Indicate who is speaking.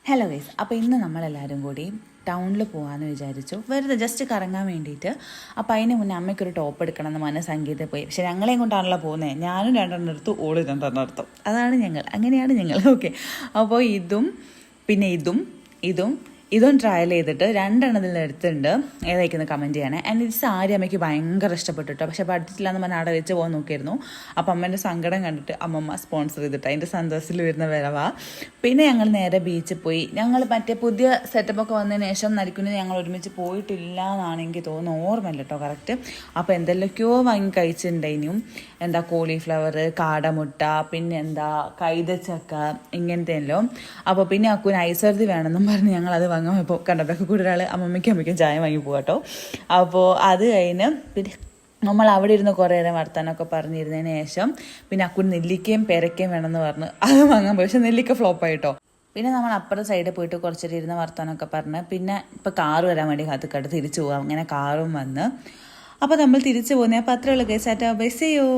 Speaker 1: Hello guys, അപ്പോൾ ഇന്ന് നമ്മളെല്ലാവരും കൂടി ടൗണിൽ പോകാമെന്ന് വിചാരിച്ചു. വെറുതെ ജസ്റ്റ് കറങ്ങാൻ വേണ്ടിയിട്ട്. അപ്പോൾ അതിന് മുന്നേ അമ്മയ്ക്കൊരു ടോപ്പ് എടുക്കണം എന്ന് പറഞ്ഞ സംഗീതത്തിൽ പോയി. പക്ഷേ ഞങ്ങളെയും കൊണ്ടാണല്ലോ പോകുന്നത്. ഞാനും രണ്ടെണ്ണം എടുത്തു, ഓള് രണ്ടെണ്ണം എടുത്തു. അതാണ് ഞങ്ങൾ, അങ്ങനെയാണ് ഞങ്ങൾ. ഓക്കെ, അപ്പോൾ ഇതും ട്രയൽ ചെയ്തിട്ട് രണ്ടെണ്ണത്തിൽ എടുത്തിട്ടുണ്ട്. ഏതായിരിക്കുന്നു കമൻറ്റ് ചെയ്യണേ. ആൻഡ് ഈ സാരി അമ്മയ്ക്ക് ഭയങ്കര ഇഷ്ടപ്പെട്ടു കേട്ടോ. പക്ഷേ പഠിച്ചില്ല എന്ന് പറഞ്ഞാൽ അവിടെ വെച്ച് പോകാൻ നോക്കിയിരുന്നു. അപ്പം അമ്മേൻ്റെ സങ്കടം കണ്ടിട്ട് അമ്മമ്മ സ്പോൺസർ ചെയ്തിട്ട് അതിൻ്റെ സന്തോഷത്തിൽ വരുന്ന വരവാ. പിന്നെ ഞങ്ങൾ നേരെ ബീച്ചിൽ പോയി. ഞങ്ങൾ മറ്റേ പുതിയ സെറ്റപ്പൊക്കെ വന്നതിന് ശേഷം നരിക്കുന്നിൽ ഞങ്ങൾ ഒരുമിച്ച് പോയിട്ടില്ല എന്നാണ് എനിക്ക് തോന്നുന്നു, ഓർമ്മയില്ല കേട്ടോ കറക്റ്റ്. അപ്പോൾ എന്തെല്ലാമൊക്കെയോ വാങ്ങി കഴിച്ചിട്ടുണ്ടായിനും. എന്താ കോളിഫ്ലവർ, കാടമുട്ട, പിന്നെ എന്താ കൈതച്ചക്ക, ഇങ്ങനത്തെ എല്ലാം. അപ്പോൾ പിന്നെ അക്കുന് ഐശ്വര്യ വേണമെന്നും പറഞ്ഞ് ഞങ്ങളത് വാങ്ങാൻ പോയപ്പോൾ കണ്ടപ്പോൾ കൂടെ ഒരാൾ അമ്മയ്ക്കും ചായ വാങ്ങി പോകാട്ടോ. അപ്പോൾ അത് കഴിഞ്ഞ് പിന്നെ നമ്മൾ അവിടെ ഇരുന്ന് കുറേ നേരം വർത്താനമൊക്കെ പറഞ്ഞിരുന്നതിന് ശേഷം പിന്നെ അക്കുന് നെല്ലിക്കയും പേരക്കയും വേണമെന്ന് പറഞ്ഞ് അത് വാങ്ങാൻ പോയി. പക്ഷെ നെല്ലിക്ക ഫ്ലോപ്പായിട്ടോ. പിന്നെ നമ്മൾ അപ്പുറത്തെ സൈഡിൽ പോയിട്ട് കുറച്ചേരം ഇരുന്ന് വർത്താനമൊക്കെ പറഞ്ഞ് പിന്നെ ഇപ്പോൾ കാറ് വരാൻ വേണ്ടി കാത്തുക്കട്ട് തിരിച്ചു പോകാം. അങ്ങനെ കാറും വന്ന് അപ്പോൾ നമ്മൾ തിരിച്ചു പോകുന്നത്. അപ്പോൾ അത്രയുള്ള കേസാറ്റ ബൈ, സീ യു.